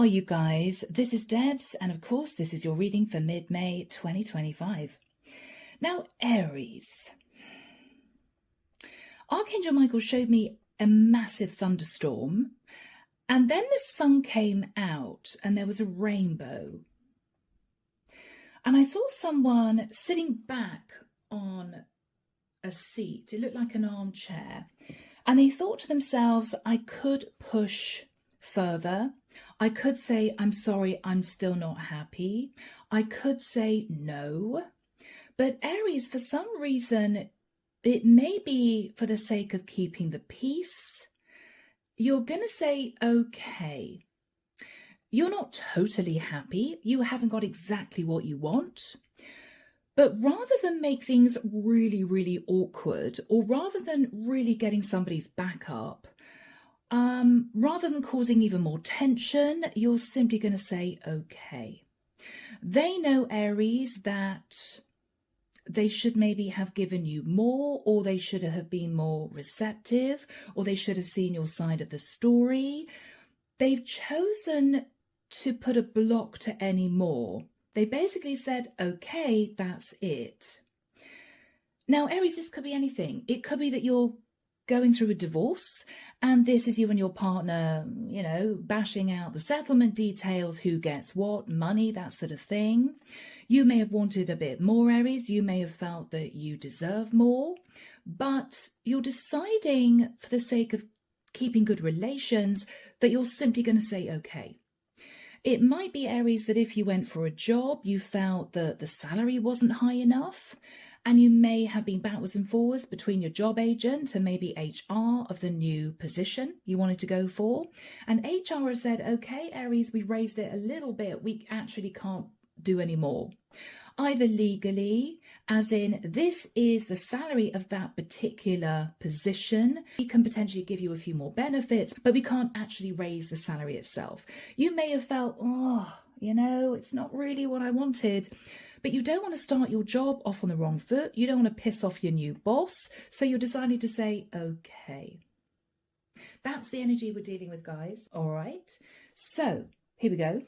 are you guys? This is Debs, and of course this is your reading for mid-May 2025. Now, Aries. Archangel Michael showed me a massive thunderstorm, and then the sun came out and there was a rainbow. And I saw someone sitting back on a seat. It looked like an armchair. And they thought to themselves, I could push further. I could say, I'm sorry, I'm still not happy. I could say no. But Aries, for some reason, it may be for the sake of keeping the peace. You're going to say, okay. You're not totally happy. You haven't got exactly what you want. But rather than make things really, really awkward, or rather than really getting somebody's back up, rather than causing even more tension, you're simply going to say, okay. They know, Aries, that they should maybe have given you more, or they should have been more receptive, or they should have seen your side of the story. They've chosen to put a block to any more. They basically said, okay, that's it. Now, Aries, this could be anything. It could be that you're going through a divorce, and this is you and your partner, bashing out the settlement details, who gets what, money, that sort of thing. You may have wanted a bit more, Aries. You may have felt that you deserve more, but you're deciding for the sake of keeping good relations that you're simply going to say, okay. It might be, Aries, that if you went for a job, you felt that the salary wasn't high enough, and you may have been backwards and forwards between your job agent and maybe HR of the new position you wanted to go for. And HR has said, okay, Aries, we raised it a little bit. We actually can't do any more. Either legally, as in this is the salary of that particular position. We can potentially give you a few more benefits, but we can't actually raise the salary itself. You may have felt, it's not really what I wanted. But you don't want to start your job off on the wrong foot. You don't want to piss off your new boss. So you're deciding to say, okay. That's the energy we're dealing with, guys. All right. So here we go.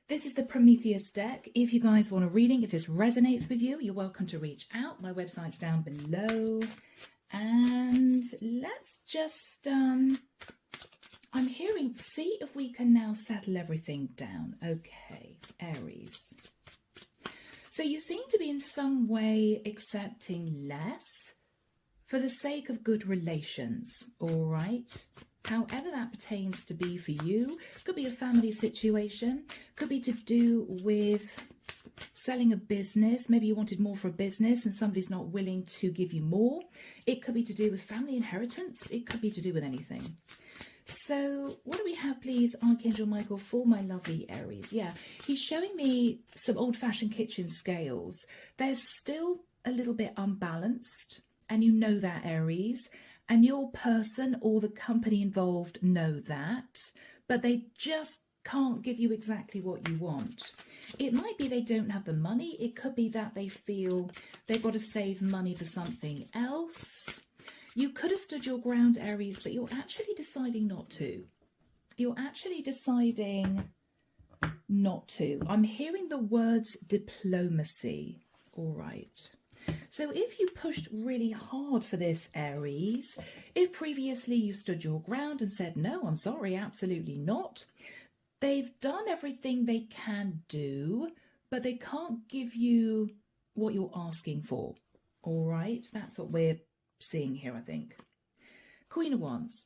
This is the Prometheus deck. If you guys want a reading, if this resonates with you, you're welcome to reach out. My website's down below. And let's just, I'm hearing, see if we can now settle everything down. Okay, Aries. So you seem to be in some way accepting less for the sake of good relations, all right? However that pertains to be for you. Could be a family situation, could be to do with selling a business. Maybe you wanted more for a business and somebody's not willing to give you more. It could be to do with family inheritance. It could be to do with anything. So what do we have, please, Archangel Michael, for my lovely Aries? Yeah, he's showing me some old-fashioned kitchen scales. They're still a little bit unbalanced, and you know that, Aries. And your person or the company involved know that, but they just can't give you exactly what you want. It might be they don't have the money. It could be that they feel they've got to save money for something else. You could have stood your ground, Aries, but you're actually deciding not to. You're actually deciding not to. I'm hearing the words diplomacy. All right. So if you pushed really hard for this, Aries, if previously you stood your ground and said, no, I'm sorry, absolutely not, they've done everything they can do, but they can't give you what you're asking for. All right, that's what we're seeing here, I think. Queen of Wands.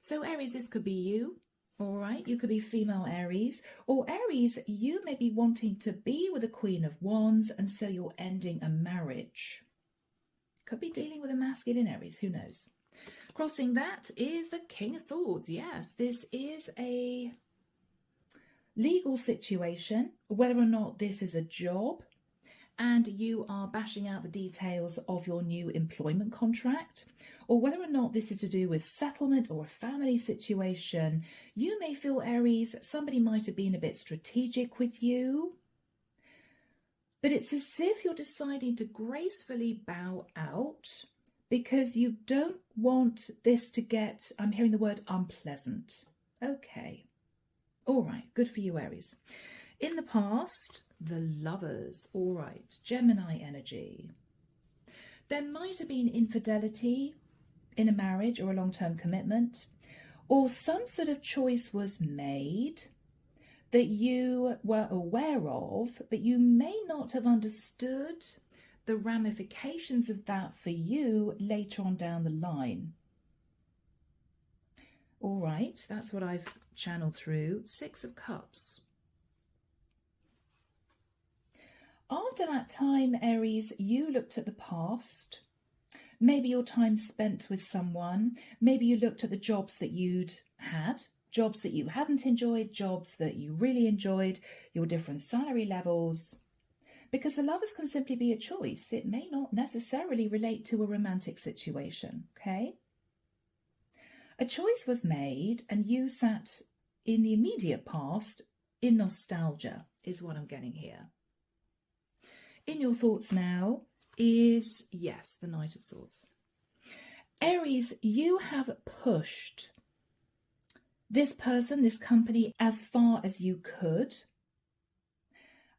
So Aries, this could be you. All right, you could be female Aries, or Aries, you may be wanting to be with a Queen of Wands, and so you're ending a marriage. Could be dealing with a masculine Aries, who knows? Crossing that is the King of Swords. Yes, this is a legal situation, whether or not this is a job, and you are bashing out the details of your new employment contract, or whether or not this is to do with settlement or a family situation. You may feel, Aries, somebody might have been a bit strategic with you, but it's as if you're deciding to gracefully bow out because you don't want this to get, I'm hearing the word unpleasant. Okay. All right, good for you, Aries. In the past, the Lovers. All right, Gemini energy. There might have been infidelity in a marriage or a long-term commitment, or some sort of choice was made that you were aware of, but you may not have understood the ramifications of that for you later on down the line. All right, that's what I've channeled through. 6 of Cups. After that time, Aries, you looked at the past, maybe your time spent with someone, maybe you looked at the jobs that you'd had, jobs that you hadn't enjoyed, jobs that you really enjoyed, your different salary levels, because the Lovers can simply be a choice. It may not necessarily relate to a romantic situation, okay? A choice was made and you sat in the immediate past in nostalgia, is what I'm getting here. In your thoughts now is, yes, the Knight of Swords. Aries, you have pushed this person, this company, as far as you could.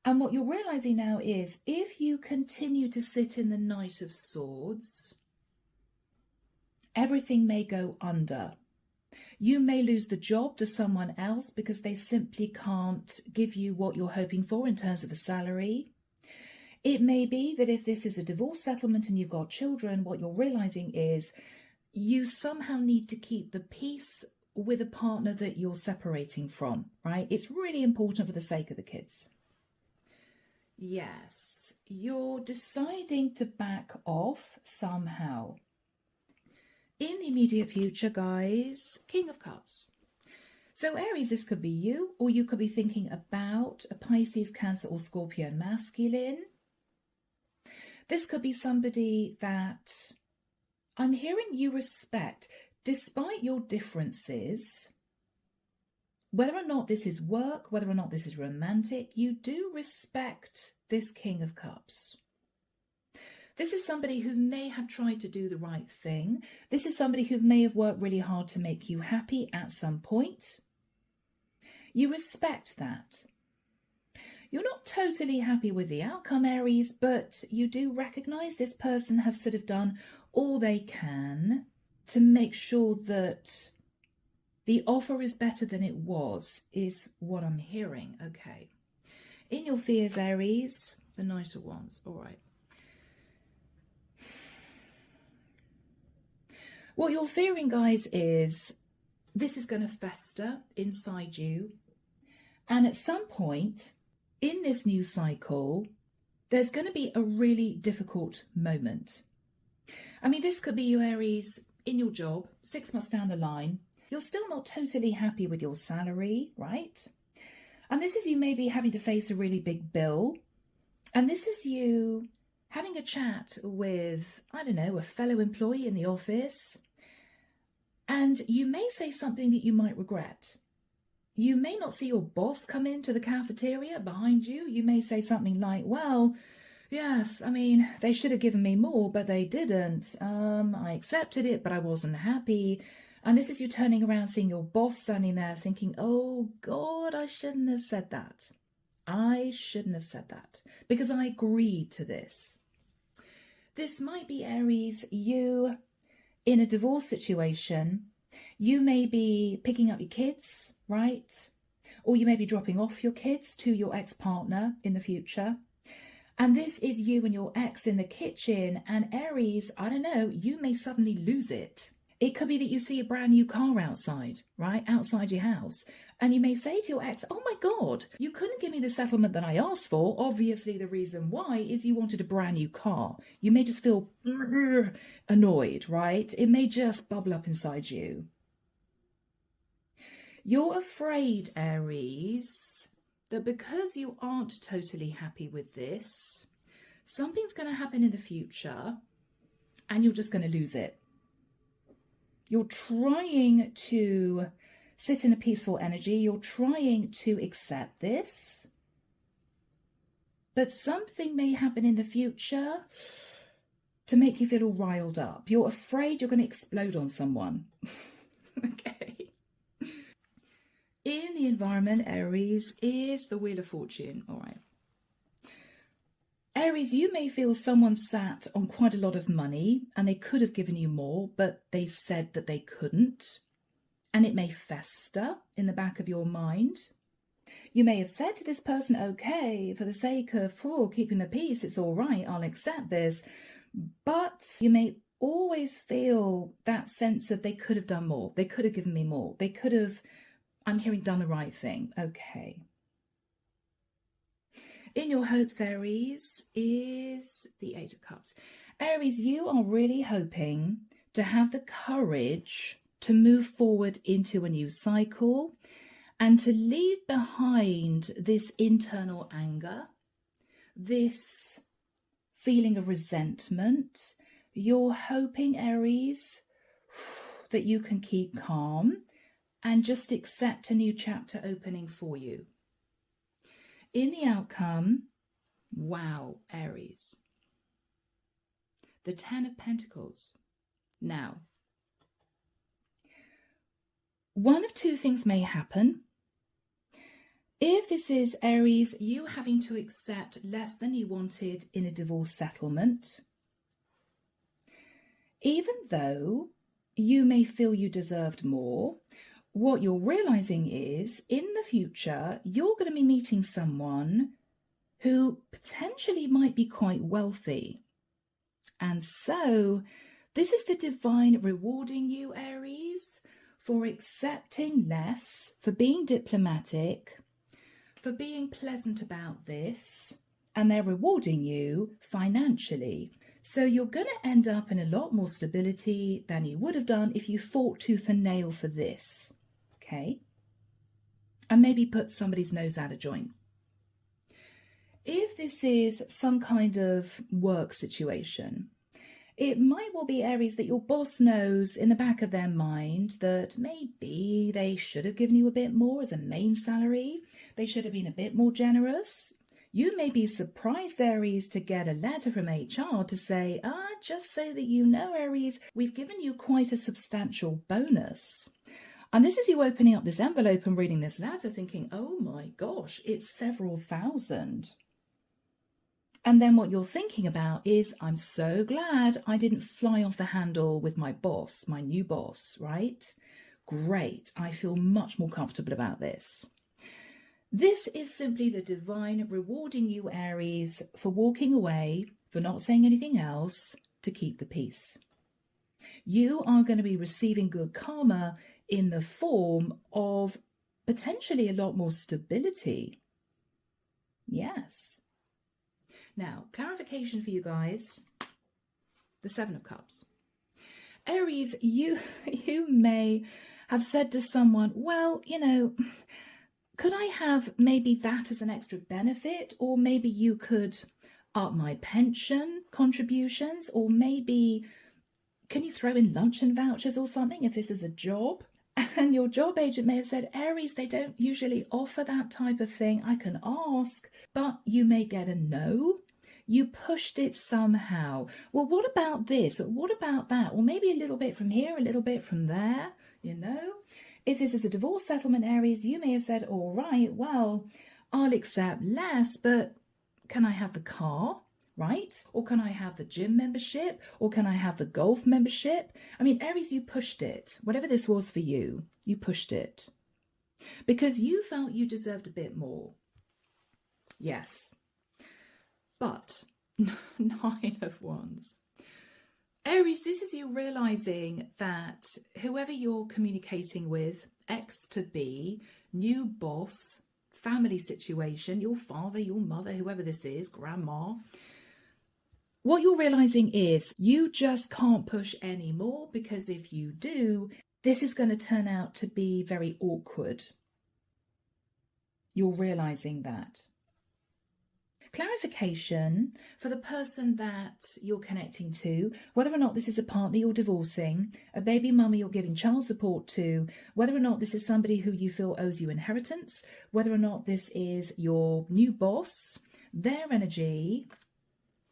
And what you're realizing now is, if you continue to sit in the Knight of Swords, everything may go under. You may lose the job to someone else because they simply can't give you what you're hoping for in terms of a salary. It may be that if this is a divorce settlement and you've got children, what you're realizing is you somehow need to keep the peace with a partner that you're separating from, right? It's really important for the sake of the kids. Yes, you're deciding to back off somehow. In the immediate future, guys, King of Cups. So Aries, this could be you, or you could be thinking about a Pisces, Cancer, or Scorpio masculine. This could be somebody that I'm hearing you respect, despite your differences. Whether or not this is work, whether or not this is romantic, you do respect this King of Cups. This is somebody who may have tried to do the right thing. This is somebody who may have worked really hard to make you happy at some point. You respect that. You're not totally happy with the outcome, Aries, but you do recognize this person has sort of done all they can to make sure that the offer is better than it was, is what I'm hearing. Okay. In your fears, Aries, the Knight of Wands. All right. What you're fearing, guys, is this is going to fester inside you. And at some point in this new cycle, there's going to be a really difficult moment. I mean, this could be you, Aries, in your job, 6 months down the line. You're still not totally happy with your salary, right? And this is you maybe having to face a really big bill. And this is you having a chat with, I don't know, a fellow employee in the office. And you may say something that you might regret. You may not see your boss come into the cafeteria behind you. You may say something like, well, yes, I mean, they should have given me more, but they didn't. I accepted it, but I wasn't happy. And this is you turning around, seeing your boss standing there thinking, oh God, I shouldn't have said that. I shouldn't have said that because I agreed to this. This might be, Aries, you in a divorce situation. You may be picking up your kids, right? Or you may be dropping off your kids to your ex-partner in the future. And this is you and your ex in the kitchen. And Aries, I don't know, you may suddenly lose it. It could be that you see a brand new car outside, right? Outside your house. And you may say to your ex, oh my God, you couldn't give me the settlement that I asked for. Obviously, the reason why is you wanted a brand new car. You may just feel annoyed, right? It may just bubble up inside you. You're afraid, Aries, that because you aren't totally happy with this, something's going to happen in the future and you're just going to lose it. You're trying to sit in a peaceful energy. You're trying to accept this. But something may happen in the future to make you feel all riled up. You're afraid you're going to explode on someone. Okay. In the environment, Aries, is the Wheel of Fortune. All right. Aries, you may feel someone sat on quite a lot of money and they could have given you more, but they said that they couldn't. And it may fester in the back of your mind. You may have said to this person, okay, for the sake of keeping the peace, it's all right, I'll accept this. But you may always feel that sense of they could have done more. They could have given me more. They could have, I'm hearing, done the right thing. Okay. In your hopes, Aries, is the Eight of Cups. Aries, you are really hoping to have the courage to move forward into a new cycle and to leave behind this internal anger, this feeling of resentment. You're hoping, Aries, that you can keep calm and just accept a new chapter opening for you. In the outcome, wow, Aries, the Ten of Pentacles. Now, one of two things may happen. If this is Aries, you having to accept less than you wanted in a divorce settlement, even though you may feel you deserved more, what you're realizing is in the future, you're going to be meeting someone who potentially might be quite wealthy. And so this is the divine rewarding you, Aries, for accepting less, for being diplomatic, for being pleasant about this, and they're rewarding you financially. So you're going to end up in a lot more stability than you would have done if you fought tooth and nail for this. Okay? And maybe put somebody's nose out of joint. If this is some kind of work situation, it might well be, Aries, that your boss knows in the back of their mind that maybe they should have given you a bit more as a main salary. They should have been a bit more generous. You may be surprised, Aries, to get a letter from HR to say, just so that you know, Aries, we've given you quite a substantial bonus. And this is you opening up this envelope and reading this letter thinking, oh my gosh, it's several thousand. And then what you're thinking about is, I'm so glad I didn't fly off the handle with my boss, my new boss, right? Great. I feel much more comfortable about this. This is simply the divine rewarding you, Aries, for walking away, for not saying anything else, to keep the peace. You are going to be receiving good karma in the form of potentially a lot more stability. Yes. Now, clarification for you guys, the Seven of Cups. Aries, you may have said to someone, well, could I have maybe that as an extra benefit? Or maybe you could up my pension contributions? Or maybe, can you throw in luncheon vouchers or something if this is a job? And your job agent may have said, Aries, they don't usually offer that type of thing. I can ask, but you may get a no. You pushed it somehow. Well, what about this? What about that? Well, maybe a little bit from here, a little bit from there, If this is a divorce settlement, Aries, you may have said, all right, well, I'll accept less, but can I have the car, right? Or can I have the gym membership? Or can I have the golf membership? I mean, Aries, you pushed it. Whatever this was for you, you pushed it. Because you felt you deserved a bit more. Yes. But 9 of Wands. Aries, this is you realizing that whoever you're communicating with, X to B, new boss, family situation, your father, your mother, whoever this is, grandma, what you're realizing is you just can't push anymore, because if you do, this is going to turn out to be very awkward. You're realizing that. Clarification for the person that you're connecting to, whether or not this is a partner you're divorcing, a baby mummy you're giving child support to, whether or not this is somebody who you feel owes you inheritance, whether or not this is your new boss, their energy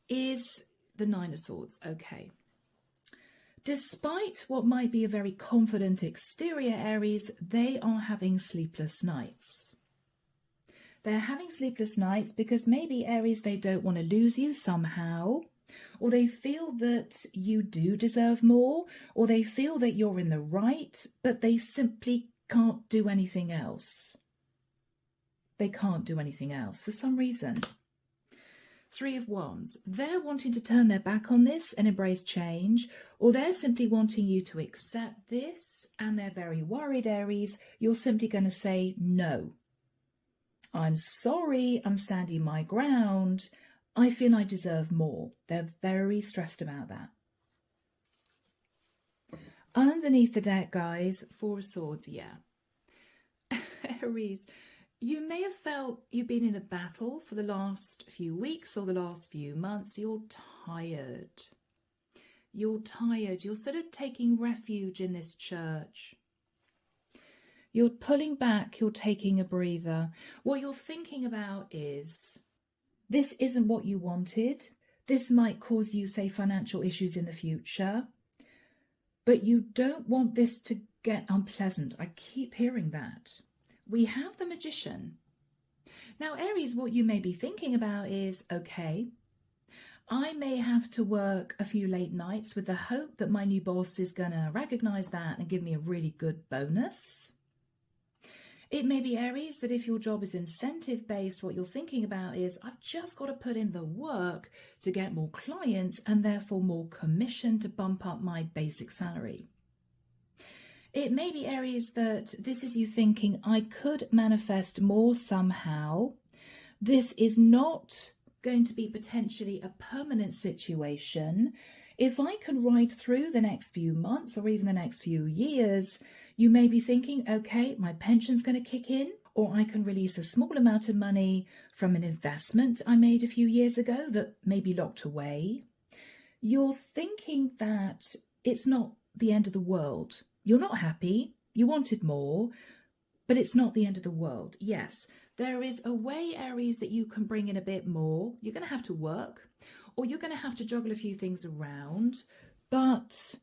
is the 9 of Swords. Okay. Despite what might be a very confident exterior, Aries, they are having sleepless nights. They're having sleepless nights because maybe, Aries, they don't want to lose you somehow, or they feel that you do deserve more, or they feel that you're in the right, but they simply can't do anything else. They can't do anything else for some reason. Three of Wands. They're wanting to turn their back on this and embrace change, or they're simply wanting you to accept this, and they're very worried, Aries, you're simply going to say no. I'm sorry, I'm standing my ground. I feel I deserve more. They're very stressed about that. Underneath the deck, guys, Four of Swords, yeah. Aries, you may have felt you've been in a battle for the last few weeks or the last few months. You're tired. You're tired. You're sort of taking refuge in this church. You're pulling back. You're taking a breather. What you're thinking about is, this isn't what you wanted. This might cause you, say, financial issues in the future. But you don't want this to get unpleasant. I keep hearing that. We have the Magician. Now, Aries, what you may be thinking about is, okay, I may have to work a few late nights with the hope that my new boss is going to recognize that and give me a really good bonus. It may be, Aries, that if your job is incentive-based, what you're thinking about is, I've just got to put in the work to get more clients and therefore more commission to bump up my basic salary. It may be, Aries, that this is you thinking, I could manifest more somehow. This is not going to be potentially a permanent situation. If I can ride through the next few months or even the next few years, you may be thinking, okay, my pension's going to kick in, or I can release a small amount of money from an investment I made a few years ago that may be locked away. You're thinking that it's not the end of the world. You're not happy, you wanted more, but it's not the end of the world. Yes, there is a way, Aries, that you can bring in a bit more. You're going to have to work, or you're going to have to juggle a few things around, but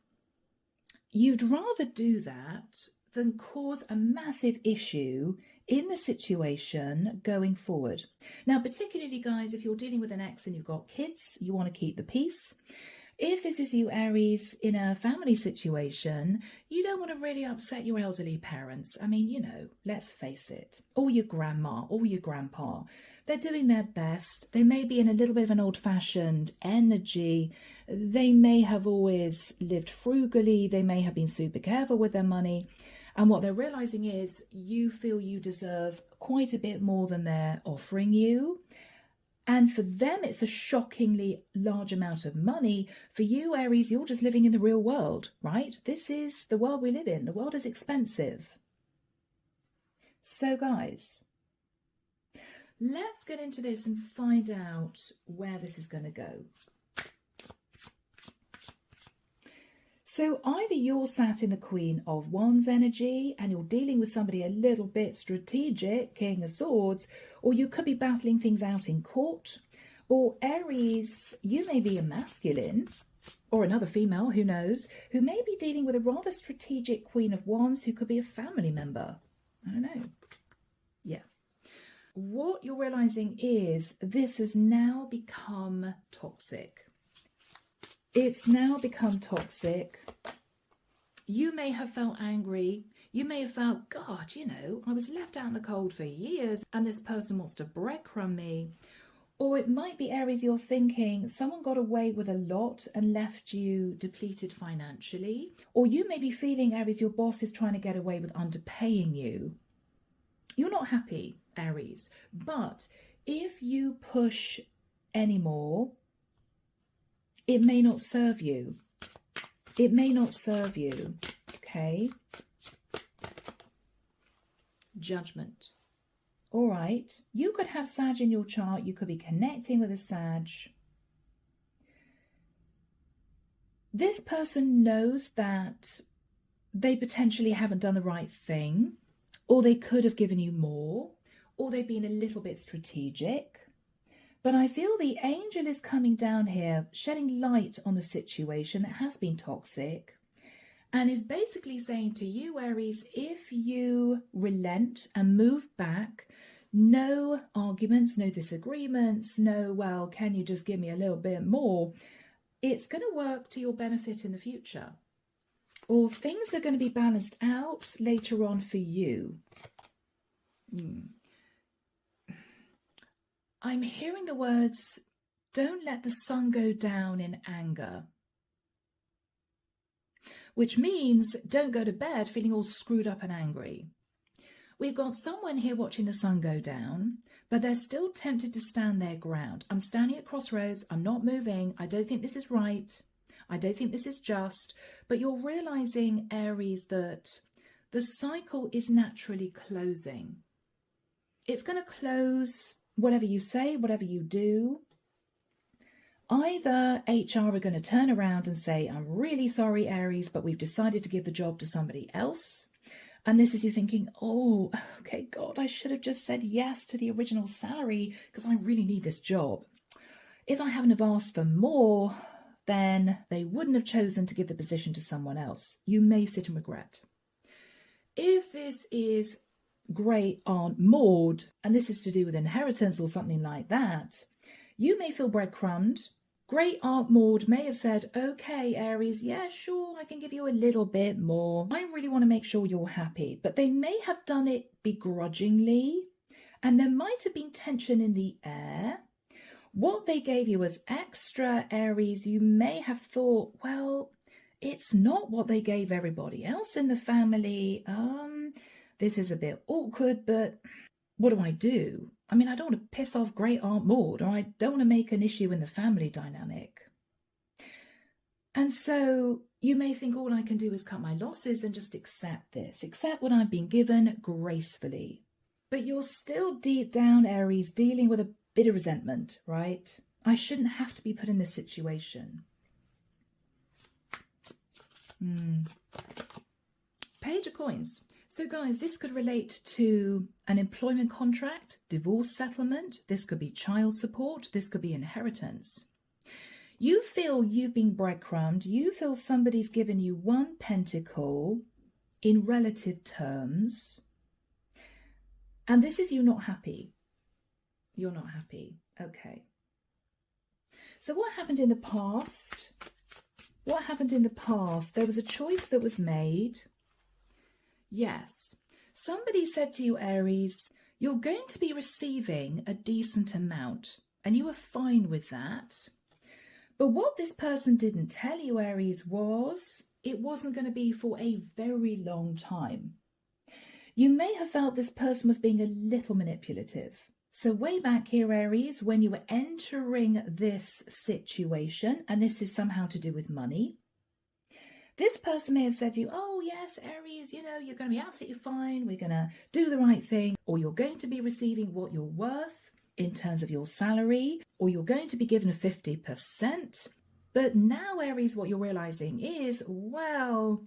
you'd rather do that than cause a massive issue in the situation going forward. Now, particularly, guys, if you're dealing with an ex and you've got kids, you want to keep the peace. If this is you, Aries, in a family situation, you don't want to really upset your elderly parents. I mean, you know, let's face it, or your grandma or your grandpa. They're doing their best. They may be in a little bit of an old-fashioned energy. They may have always lived frugally. They may have been super careful with their money. And what they're realizing is you feel you deserve quite a bit more than they're offering you. And for them, it's a shockingly large amount of money. For you, Aries, you're just living in the real world, right? This is the world we live in. The world is expensive. So, guys, let's get into this and find out where this is going to go. So either you're sat in the Queen of Wands energy and you're dealing with somebody a little bit strategic, King of Swords, or you could be battling things out in court. Or Aries, you may be a masculine or another female, who knows, who may be dealing with a rather strategic Queen of Wands who could be a family member. I don't know. Yeah. What you're realizing is this has now become toxic. It's now become toxic. You may have felt angry. You may have felt, God, you know, I was left out in the cold for years and this person wants to breadcrumb me. Or it might be, Aries, you're thinking someone got away with a lot and left you depleted financially. Or you may be feeling, Aries, your boss is trying to get away with underpaying you. You're not happy, Aries. But if you push anymore, it may not serve you. It may not serve you, okay? Judgment. All right, you could have Sag in your chart. You could be connecting with a Sag. This person knows that they potentially haven't done the right thing, or they could have given you more, or they've been a little bit strategic. But I feel the angel is coming down here, shedding light on the situation that has been toxic, and is basically saying to you, Aries, if you relent and move back, no arguments, no disagreements, no, well, can you just give me a little bit more? It's going to work to your benefit in the future. Or things are going to be balanced out later on for you. I'm hearing the words, don't let the sun go down in anger. Which means don't go to bed feeling all screwed up and angry. We've got someone here watching the sun go down, but they're still tempted to stand their ground. I'm standing at crossroads. I'm not moving. I don't think this is right. I don't think this is just. But you're realizing, Aries, that the cycle is naturally closing. It's going to close. Whatever you say, whatever you do, either HR are going to turn around and say, I'm really sorry, Aries, but we've decided to give the job to somebody else. And this is you thinking, oh, okay, God, I should have just said yes to the original salary because I really need this job. If I hadn't have asked for more, then they wouldn't have chosen to give the position to someone else. You may sit in regret. If this is Great Aunt Maud, and this is to do with inheritance or something like that, you may feel breadcrumbed. Great Aunt Maud may have said, okay, Aries, yeah, sure, I can give you a little bit more. I really want to make sure you're happy. But they may have done it begrudgingly, and there might have been tension in the air. What they gave you as extra, Aries, you may have thought, well, it's not what they gave everybody else in the family. This is a bit awkward, but what do I do? I mean, I don't want to piss off Great Aunt Maud, or I don't want to make an issue in the family dynamic. And so you may think all I can do is cut my losses and just accept this, accept what I've been given gracefully. But you're still deep down, Aries, dealing with a bit of resentment, right? I shouldn't have to be put in this situation. Page of Coins. So guys, this could relate to an employment contract, divorce settlement. This could be child support. This could be inheritance. You feel you've been breadcrumbed. You feel somebody's given you one pentacle in relative terms. And this is you not happy. You're not happy. Okay. So what happened in the past? What happened in the past? There was a choice that was made. Yes, somebody said to you, Aries, you're going to be receiving a decent amount, and you were fine with that. But what this person didn't tell you, Aries, was it wasn't going to be for a very long time. You may have felt this person was being a little manipulative. So way back here, Aries, when you were entering this situation, and this is somehow to do with money, this person may have said to you, oh, yes, Aries, you know, you're going to be absolutely fine. We're going to do the right thing. Or you're going to be receiving what you're worth in terms of your salary. Or you're going to be given a 50%. But now, Aries, what you're realizing is, well,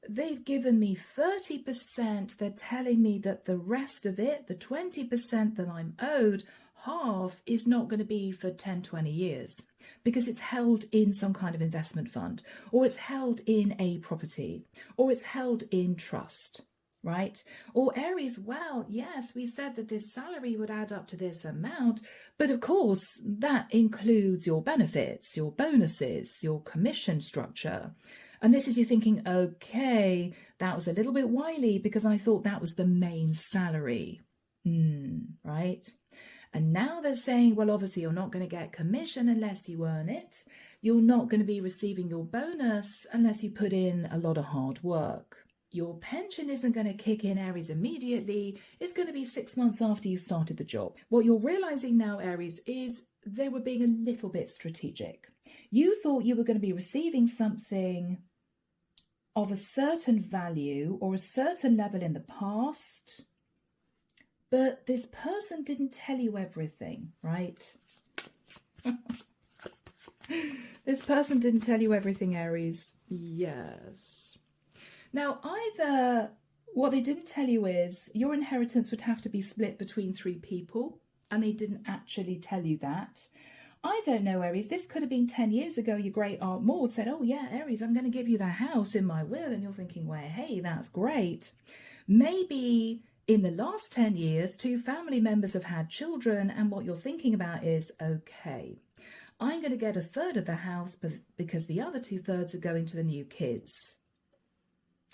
they've given me 30%. They're telling me that the rest of it, the 20% that I'm owed, half is not going to be for 10, 20 years because it's held in some kind of investment fund, or it's held in a property, or it's held in trust, right? Or Aries, well, yes, we said that this salary would add up to this amount, but of course that includes your benefits, your bonuses, your commission structure. And this is you thinking, okay, that was a little bit wily because I thought that was the main salary, right? And now they're saying, well, obviously you're not going to get commission unless you earn it. You're not going to be receiving your bonus unless you put in a lot of hard work. Your pension isn't going to kick in, Aries, immediately. It's going to be 6 months after you started the job. What you're realizing now, Aries, is they were being a little bit strategic. You thought you were going to be receiving something of a certain value or a certain level in the past, but this person didn't tell you everything, right? This person didn't tell you everything, Aries. Yes. Now, either what they didn't tell you is your inheritance would have to be split between 3 people. and they didn't actually tell you that. I don't know, Aries. This could have been 10 years ago. Your great aunt Maud said, oh yeah, Aries, I'm going to give you the house in my will. And you're thinking, well, hey, that's great. Maybe in the last 10 years, 2 family members have had children. And what you're thinking about is, okay, I'm going to get 1/3 of the house because the other 2/3 are going to the new kids.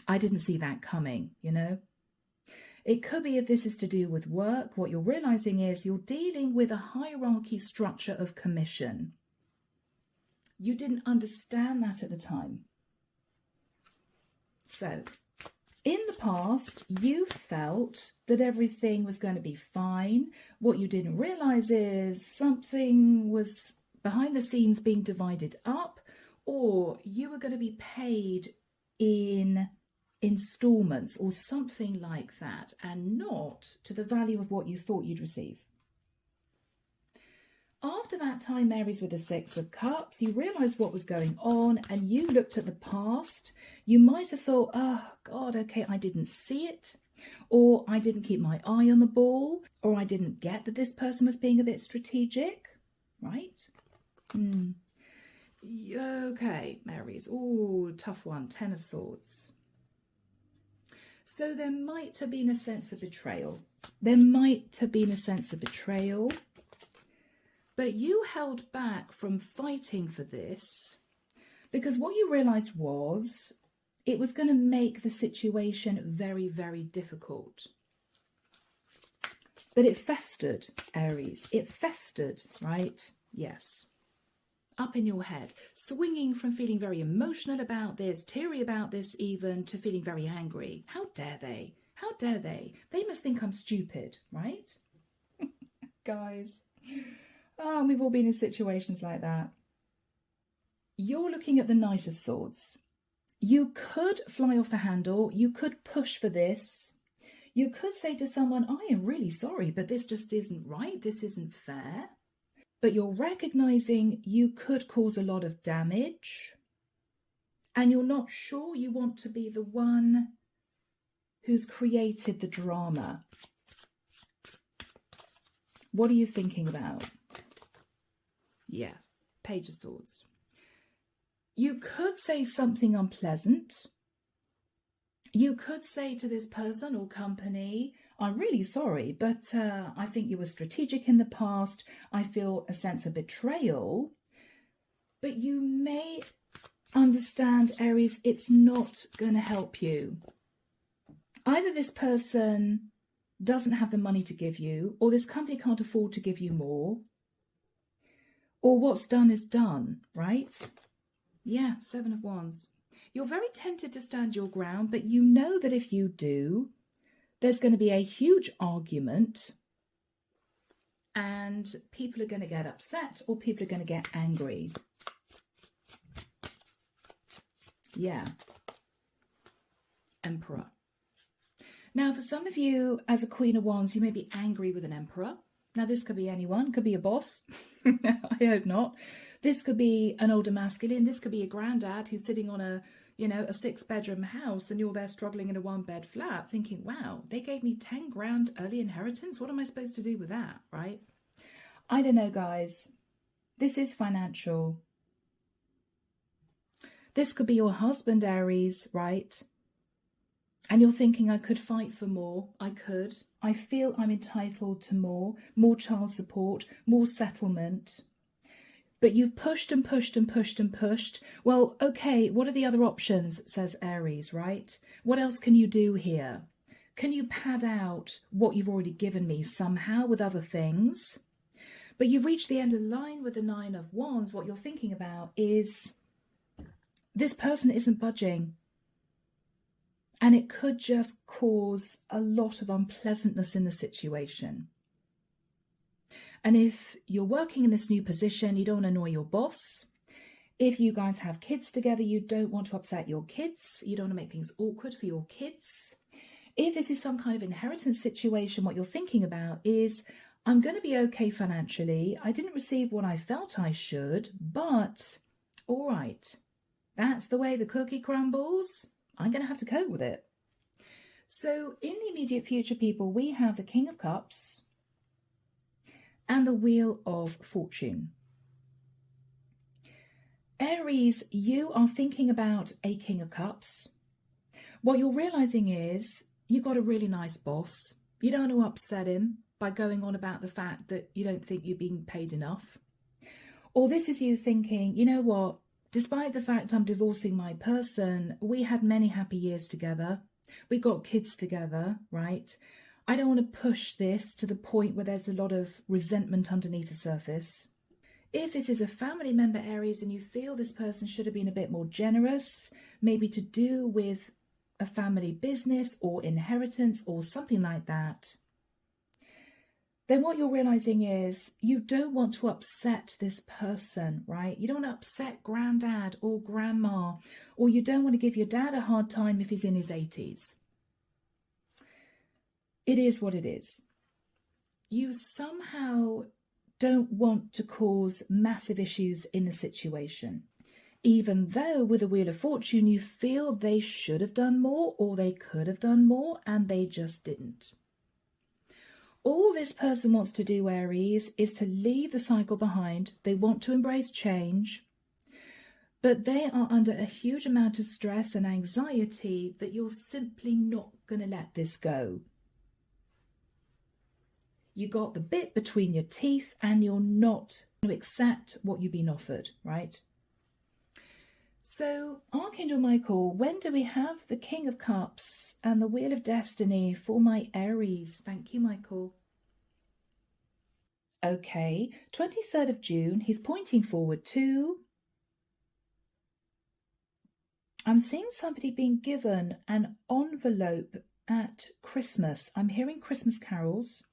I didn't see that coming, you know. It could be, if this is to do with work, what you're realizing is you're dealing with a hierarchy structure of commission. You didn't understand that at the time. So, in the past, you felt that everything was going to be fine. What you didn't realize is something was behind the scenes being divided up, or you were going to be paid in installments or something like that, and not to the value of what you thought you'd receive. After that time, Aries, with the 6 of Cups, you realized what was going on and you looked at the past. You might have thought, oh God, okay, I didn't see it, or I didn't keep my eye on the ball, or I didn't get that this person was being a bit strategic, right? Okay, Aries. Oh, tough one. 10 of Swords. So there might have been a sense of betrayal. There might have been a sense of betrayal. But you held back from fighting for this because what you realized was it was going to make the situation very, very difficult. But it festered, Aries. It festered, right? Yes. Up in your head, swinging from feeling very emotional about this, teary about this even, to feeling very angry. How dare they? How dare they? They must think I'm stupid, right? Guys. Oh, we've all been in situations like that. You're looking at the Knight of Swords. You could fly off the handle. You could push for this. You could say to someone, I am really sorry, but this just isn't right. This isn't fair. But you're recognizing you could cause a lot of damage. And you're not sure you want to be the one who's created the drama. What are you thinking about? Yeah, Page of Swords. You could say something unpleasant. You could say to this person or company, I'm really sorry, but I think you were strategic in the past. I feel a sense of betrayal. But you may understand, Aries, it's not going to help you. Either this person doesn't have the money to give you, or this company can't afford to give you more, or what's done is done, right? Yeah, 7 of Wands. You're very tempted to stand your ground, but you know that if you do, there's going to be a huge argument and people are going to get upset or people are going to get angry. Yeah. Emperor. Now, for some of you, as a Queen of Wands, you may be angry with an Emperor. Now, this could be anyone. Could be a boss. I hope not. This could be an older masculine. This could be a granddad who's sitting on a 6-bedroom house and you're there struggling in a 1-bed flat thinking, wow, they gave me 10 grand early inheritance. What am I supposed to do with that, right? I don't know, guys. This is financial. This could be your husband, Aries, right? And you're thinking, I could fight for more. I could. I feel I'm entitled to more child support, more settlement. But you've pushed and pushed and pushed and pushed. Well, okay, what are the other options, says Aries, right? What else can you do here? Can you pad out what you've already given me somehow with other things? But you've reached the end of the line with the 9 of Wands. What you're thinking about is this person isn't budging. And it could just cause a lot of unpleasantness in the situation. And if you're working in this new position, you don't annoy your boss. If you guys have kids together, you don't want to upset your kids. You don't want to make things awkward for your kids. If this is some kind of inheritance situation, what you're thinking about is, I'm going to be okay financially. I didn't receive what I felt I should, but all right, that's the way the cookie crumbles. I'm going to have to cope with it. So in the immediate future, people, we have the King of Cups and the Wheel of Fortune. Aries, you are thinking about a King of Cups. What you're realizing is you've got a really nice boss. You don't want to upset him by going on about the fact that you don't think you're being paid enough. Or this is you thinking, you know what, despite the fact I'm divorcing my person, we had many happy years together. We got kids together, right? I don't want to push this to the point where there's a lot of resentment underneath the surface. If this is a family member, Aries, and you feel this person should have been a bit more generous, maybe to do with a family business or inheritance or something like that, then what you're realizing is you don't want to upset this person, right? You don't want to upset granddad or grandma, or you don't want to give your dad a hard time if he's in his 80s. It is what it is. You somehow don't want to cause massive issues in the situation, even though with the Wheel of Fortune, you feel they should have done more or they could have done more and they just didn't. All this person wants to do, Aries, is to leave the cycle behind. They want to embrace change, but they are under a huge amount of stress and anxiety that you're simply not going to let this go. You got the bit between your teeth and you're not going to accept what you've been offered, right? So, Archangel Michael, when do we have the King of Cups and the Wheel of Destiny for my Aries? Thank you, Michael. Okay, 23rd of June, he's pointing forward to... I'm seeing somebody being given an envelope at Christmas. I'm hearing Christmas carols.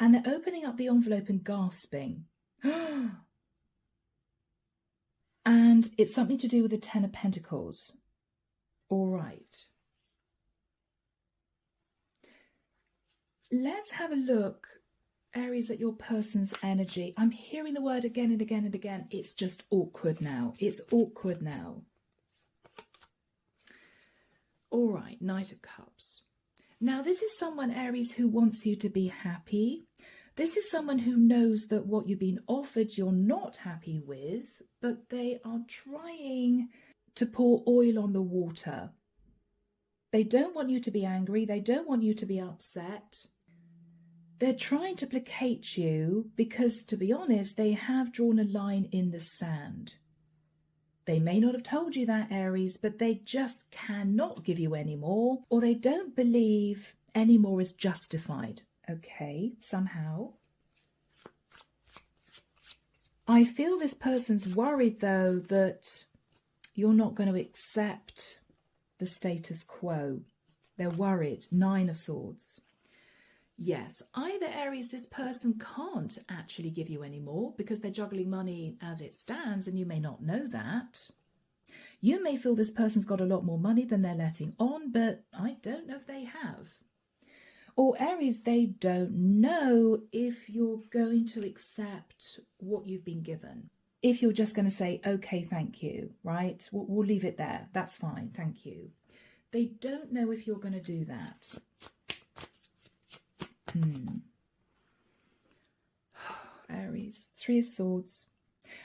And they're opening up the envelope and gasping. And it's something to do with the Ten of Pentacles. All right. Let's have a look, Aries, at your person's energy. I'm hearing the word again and again and again. It's just awkward now. It's awkward now. All right, Knight of Cups. Now, this is someone, Aries, who wants you to be happy. This is someone who knows that what you've been offered you're not happy with, but they are trying to pour oil on the water. They don't want you to be angry. They don't want you to be upset. They're trying to placate you because, to be honest, they have drawn a line in the sand. They may not have told you that, Aries, but they just cannot give you any more, or they don't believe any more is justified. Okay, somehow. I feel this person's worried, though, that you're not going to accept the status quo. They're worried. 9 of Swords. Yes, either, Aries, this person can't actually give you any more because they're juggling money as it stands, and you may not know that. You may feel this person's got a lot more money than they're letting on, but I don't know if they have. Or, Aries, they don't know if you're going to accept what you've been given. If you're just going to say, okay, thank you, right? We'll leave it there. That's fine, thank you. They don't know if you're going to do that. Aries, 3 of Swords.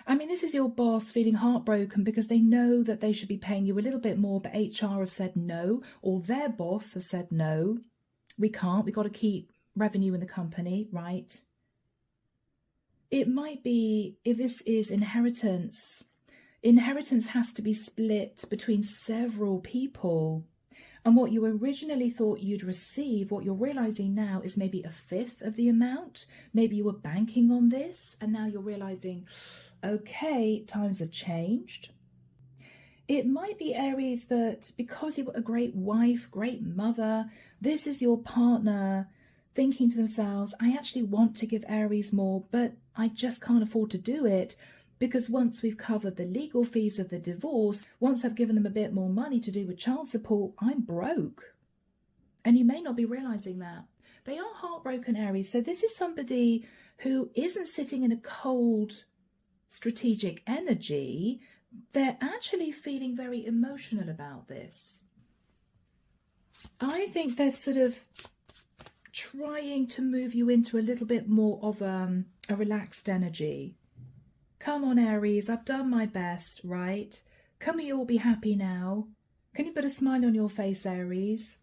I mean, this is your boss feeling heartbroken because they know that they should be paying you a little bit more, but HR have said no, or their boss have said no. We can't. We've got to keep revenue in the company, right? It might be, if this is inheritance, inheritance has to be split between several people. And what you originally thought you'd receive, what you're realizing now is maybe 1/5 of the amount. Maybe you were banking on this, and now you're realizing, okay, times have changed. It might be, Aries, that because you're a great wife, great mother, this is your partner thinking to themselves, I actually want to give Aries more, but I just can't afford to do it because once we've covered the legal fees of the divorce, once I've given them a bit more money to do with child support, I'm broke. And you may not be realizing that. They are heartbroken, Aries. So this is somebody who isn't sitting in a cold, strategic energy. They're actually feeling very emotional about this. I think they're sort of trying to move you into a little bit more of a relaxed energy. Come on, Aries, I've done my best, right? Can we all be happy now? Can you put a smile on your face, Aries?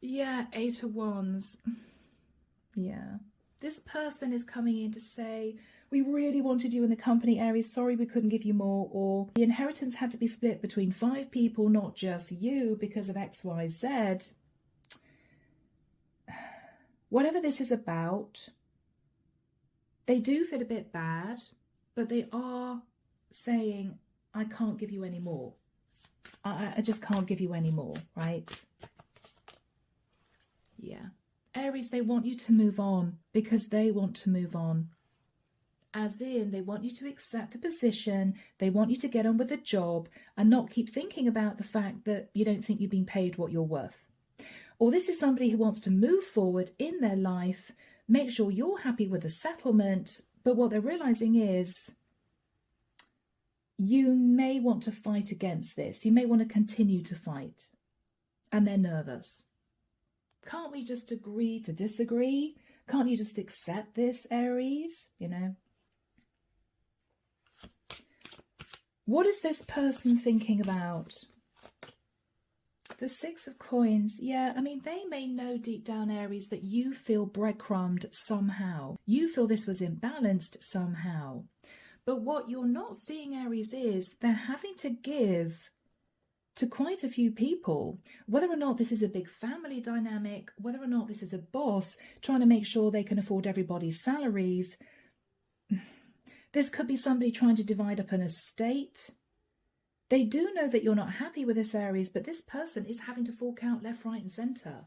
Yeah, 8 of Wands. Yeah. This person is coming in to say, we really wanted you in the company, Aries. Sorry we couldn't give you more. Or the inheritance had to be split between 5 people, not just you, because of X, Y, Z. Whatever this is about, they do feel a bit bad, but they are saying, I can't give you any more. I just can't give you any more, right? Yeah. Aries, they want you to move on because they want to move on. As in, they want you to accept the position, they want you to get on with the job and not keep thinking about the fact that you don't think you've been paid what you're worth. Or this is somebody who wants to move forward in their life, make sure you're happy with the settlement, but what they're realizing is you may want to fight against this. You may want to continue to fight. And they're nervous. Can't we just agree to disagree? Can't you just accept this, Aries? You know? What is this person thinking about? The 6 of Coins. Yeah, I mean, they may know deep down, Aries, that you feel breadcrumbed somehow. You feel this was imbalanced somehow. But what you're not seeing, Aries, is they're having to give to quite a few people, whether or not this is a big family dynamic, whether or not this is a boss trying to make sure they can afford everybody's salaries. This could be somebody trying to divide up an estate. They do know that you're not happy with this, Aries, but this person is having to fork out left, right and centre.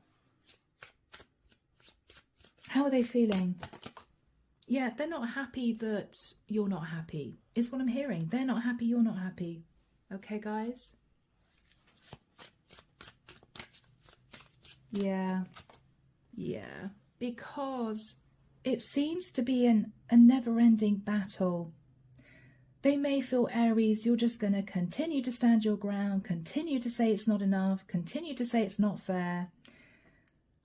How are they feeling? Yeah, they're not happy that you're not happy, is what I'm hearing. They're not happy, you're not happy. Okay, guys? Yeah, because it seems to be a never-ending battle. They may feel, Aries, you're just going to continue to stand your ground, continue to say it's not enough, continue to say it's not fair,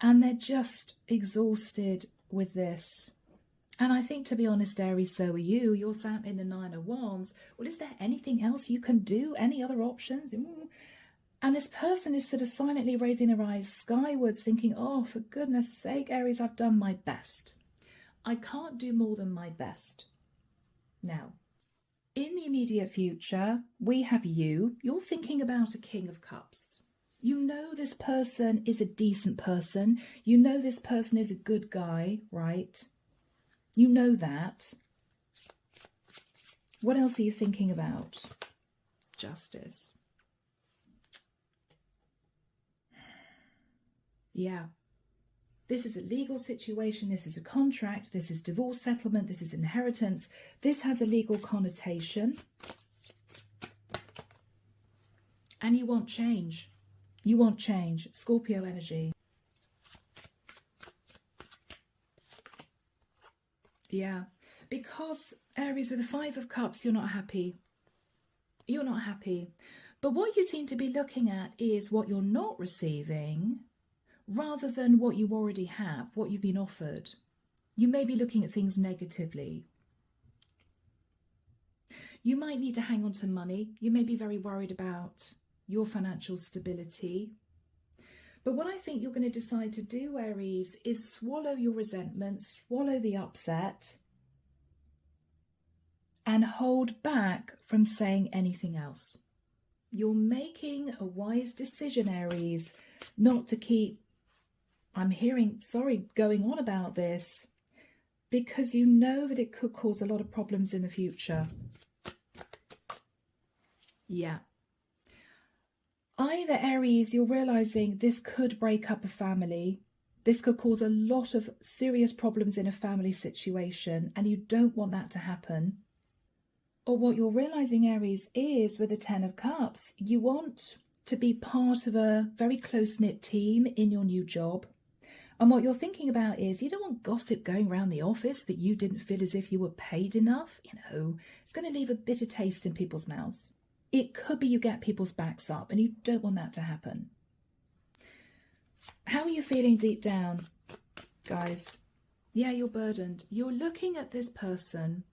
and they're just exhausted with this. And I think, to be honest, Aries, so are you. You're sat in the 9 of Wands. Well, is there anything else you can do? Any other options? And this person is sort of silently raising their eyes skywards, thinking, oh, for goodness sake, Aries, I've done my best. I can't do more than my best. Now, in the immediate future, we have you. You're thinking about a King of Cups. You know this person is a decent person. You know this person is a good guy, right? You know that. What else are you thinking about? Justice. Yeah. This is a legal situation. This is a contract. This is divorce settlement. This is inheritance. This has a legal connotation. And you want change. You want change. Scorpio energy. Yeah. Because, Aries, with the 5 of Cups, you're not happy. You're not happy. But what you seem to be looking at is what you're not receiving, rather than what you already have, what you've been offered. You may be looking at things negatively. You might need to hang on to money. You may be very worried about your financial stability. But what I think you're going to decide to do, Aries, is swallow your resentment, swallow the upset, and hold back from saying anything else. You're making a wise decision, Aries, not to keep, I'm hearing, going on about this, because you know that it could cause a lot of problems in the future. Yeah. Either, Aries, you're realizing this could break up a family. This could cause a lot of serious problems in a family situation, and you don't want that to happen. Or what you're realizing, Aries, is with the 10 of Cups, you want to be part of a very close-knit team in your new job. And what you're thinking about is you don't want gossip going around the office that you didn't feel as if you were paid enough. You know, it's going to leave a bitter taste in people's mouths. It could be you get people's backs up, and you don't want that to happen. How are you feeling deep down, guys? Yeah, you're burdened. You're looking at this person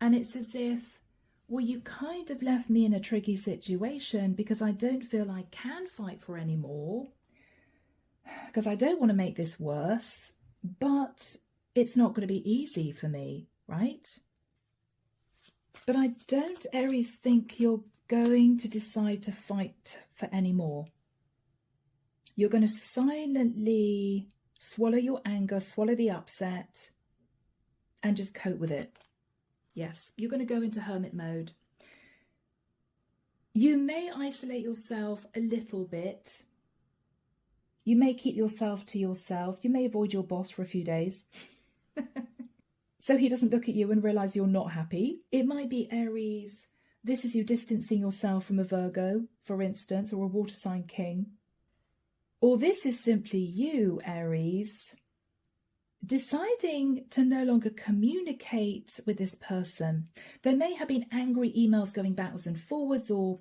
and it's as if, well, you kind of left me in a tricky situation because I don't feel I can fight for any more, because I don't want to make this worse, but it's not going to be easy for me, right? But I don't, Aries, think you're going to decide to fight for any more. You're going to silently swallow your anger, swallow the upset, and just cope with it. Yes, you're going to go into hermit mode. You may isolate yourself a little bit. You may keep yourself to yourself. You may avoid your boss for a few days. So he doesn't look at you and realize you're not happy. It might be, Aries, this is you distancing yourself from a Virgo, for instance, or a water sign king. Or this is simply you, Aries, deciding to no longer communicate with this person. There may have been angry emails going backwards and forwards, or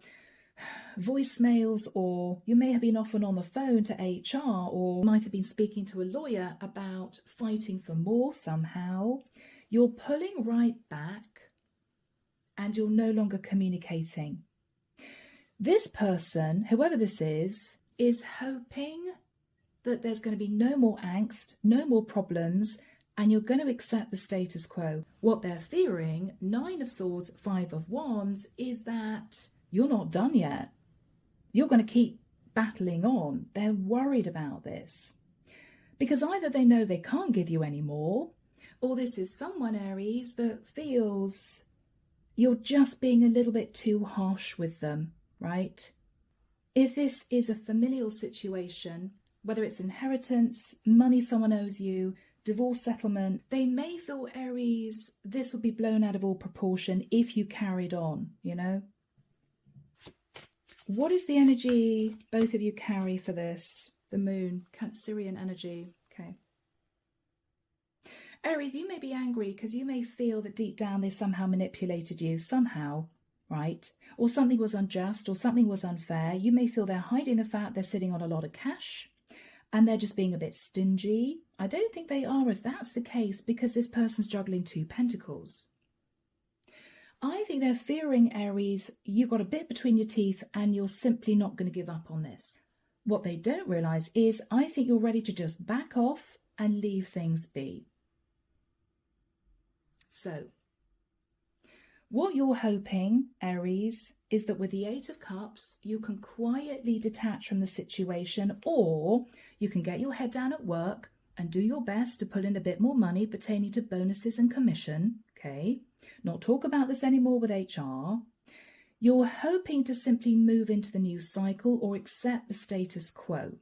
voicemails, or you may have been often on the phone to HR, or might have been speaking to a lawyer about fighting for more somehow. You're pulling right back and you're no longer communicating. This person, whoever this is hoping that there's going to be no more angst, no more problems, and you're going to accept the status quo. What they're fearing, 9 of Swords, 5 of Wands, is that you're not done yet. You're going to keep battling on. They're worried about this. Because either they know they can't give you any more, or this is someone, Aries, that feels you're just being a little bit too harsh with them, right? If this is a familial situation, whether it's inheritance, money someone owes you, divorce settlement, they may feel, Aries, this would be blown out of all proportion if you carried on, you know? What is the energy both of you carry for this? The moon, Cancerian energy. Okay. Aries, you may be angry because you may feel that deep down they somehow manipulated you, somehow, right? Or something was unjust or something was unfair. You may feel they're hiding the fact they're sitting on a lot of cash and they're just being a bit stingy. I don't think they are if that's the case, because this person's juggling 2 pentacles. I think they're fearing, Aries, you got a bit between your teeth and you're simply not going to give up on this. What they don't realise is I think you're ready to just back off and leave things be. So, what you're hoping, Aries, is that with the 8 of Cups, you can quietly detach from the situation, or you can get your head down at work and do your best to put in a bit more money pertaining to bonuses and commission, okay? Not talk about this anymore with HR. You're hoping to simply move into the new cycle or accept the status quo.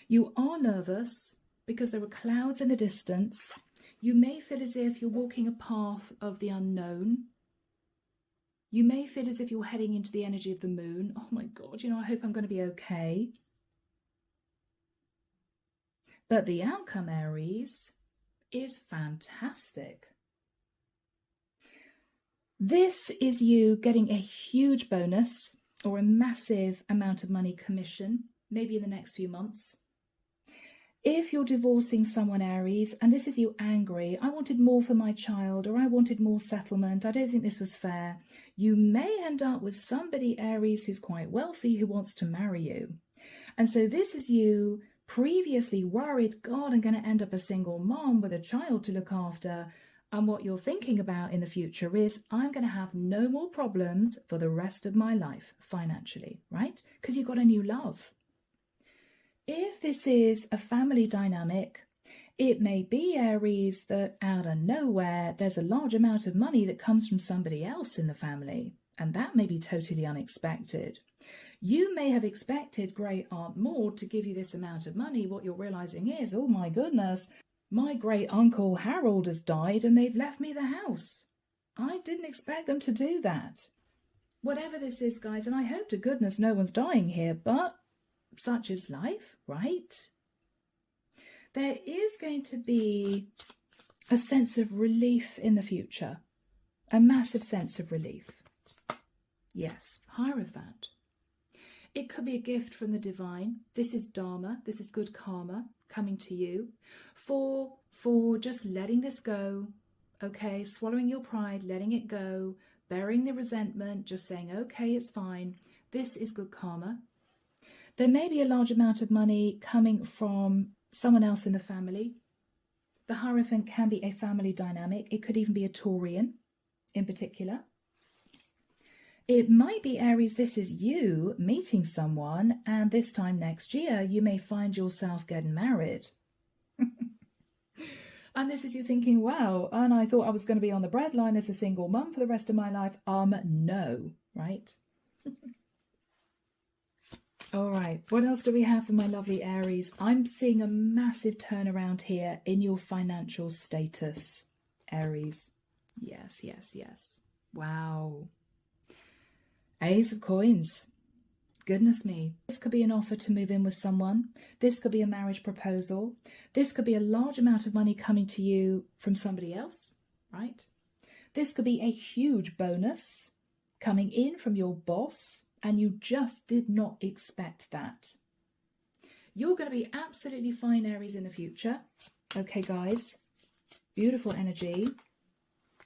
You are nervous because there are clouds in the distance. You may feel as if you're walking a path of the unknown. You may feel as if you're heading into the energy of the moon. Oh my God, you know, I hope I'm going to be okay. But the outcome, Aries, is fantastic. This is you getting a huge bonus or a massive amount of money commission, maybe in the next few months. If you're divorcing someone, Aries, and this is you angry, I wanted more for my child, or I wanted more settlement, I don't think this was fair, you may end up with somebody, Aries, who's quite wealthy, who wants to marry you. And so this is you previously worried, God, I'm going to end up a single mom with a child to look after. And what you're thinking about in the future is, I'm going to have no more problems for the rest of my life financially, right? Because you've got a new love. If this is a family dynamic, it may be, Aries, that out of nowhere, there's a large amount of money that comes from somebody else in the family. And that may be totally unexpected. You may have expected Great Aunt Maud to give you this amount of money. What you're realizing is, oh my goodness, my great uncle Harold has died and they've left me the house. I didn't expect them to do that. Whatever this is, guys, and I hope to goodness no one's dying here, but such is life, right? There is going to be a sense of relief in the future, a massive sense of relief. Yes, Hierophant. It could be a gift from the divine. This is dharma. This is good karma coming to you for just letting this go. Okay, swallowing your pride, letting it go, burying the resentment, just saying, okay, it's fine. This is good karma. There may be a large amount of money coming from someone else in the family. The Hierophant can be a family dynamic. It could even be a Taurian in particular. It might be, Aries, this is you meeting someone, and this time next year you may find yourself getting married. And this is you thinking, wow, and I thought I was going to be on the breadline as a single mum for the rest of my life. No, right? All right, what else do we have for my lovely Aries? I'm seeing a massive turnaround here in your financial status, Aries. Yes, yes, yes. Wow. Ace of Coins. Goodness me. This could be an offer to move in with someone. This could be a marriage proposal. This could be a large amount of money coming to you from somebody else, right? This could be a huge bonus coming in from your boss, and you just did not expect that. You're going to be absolutely fine, Aries, in the future. Okay, guys. Beautiful energy.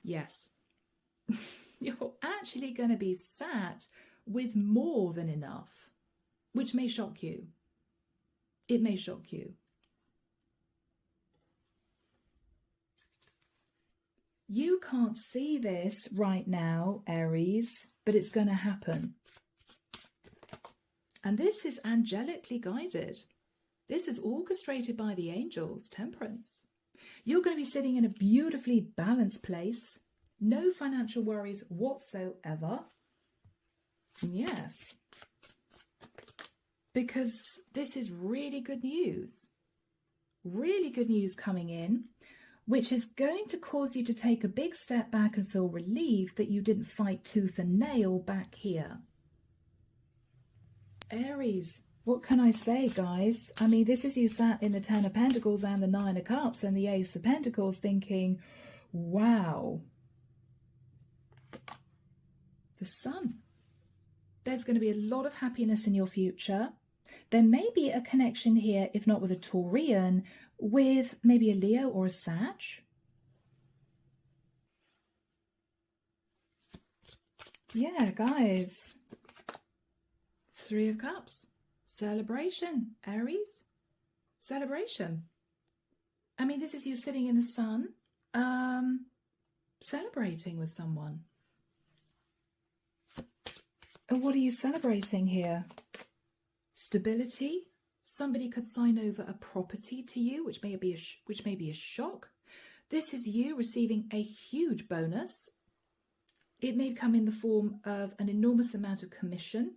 Yes. You're actually going to be sat with more than enough, which may shock you. It may shock you. You can't see this right now, Aries, but it's going to happen. And this is angelically guided. This is orchestrated by the angels, Temperance. You're going to be sitting in a beautifully balanced place. No financial worries whatsoever. Yes. Because this is really good news. Really good news coming in, which is going to cause you to take a big step back and feel relieved that you didn't fight tooth and nail back here. Aries, what can I say, guys? I mean, this is you sat in the Ten of Pentacles and the Nine of Cups and the Ace of Pentacles thinking, wow. The Sun. There's going to be a lot of happiness in your future. There may be a connection here, if not with a Taurian, with maybe a Leo or a Sag. Yeah, guys. Three of Cups. Celebration, Aries. Celebration. I mean, this is you sitting in the sun, celebrating with someone. And what are you celebrating here? Stability. Somebody could sign over a property to you, which may be a shock. This is you receiving a huge bonus. It may come in the form of an enormous amount of commission,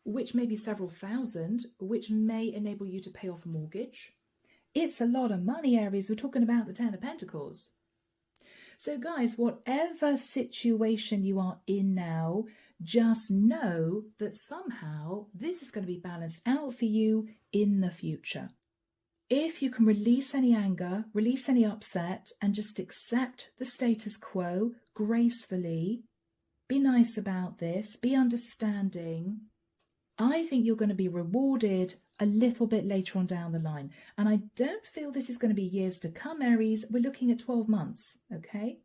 which may be several thousand, which may enable you to pay off a mortgage. It's a lot of money, Aries. We're talking about the Ten of Pentacles. So guys, whatever situation you are in now, just know that somehow this is going to be balanced out for you in the future. If you can release any anger, release any upset, and just accept the status quo gracefully, be nice about this, be understanding, I think you're going to be rewarded a little bit later on down the line. And I don't feel this is going to be years to come, Aries. We're looking at 12 months, okay?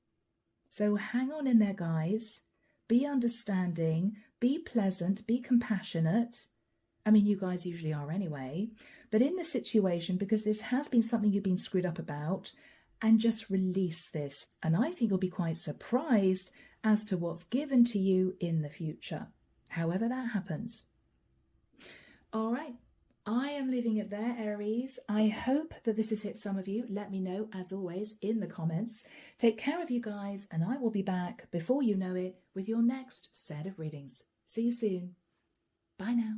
So hang on in there, guys. Be understanding, be pleasant, be compassionate. I mean, you guys usually are anyway. But in this situation, because this has been something you've been screwed up about, and just release this. And I think you'll be quite surprised as to what's given to you in the future, however that happens. All right, I am leaving it there, Aries. I hope that this has hit some of you. Let me know, as always, in the comments. Take care of you guys, and I will be back before you know it with your next set of readings. See you soon. Bye now.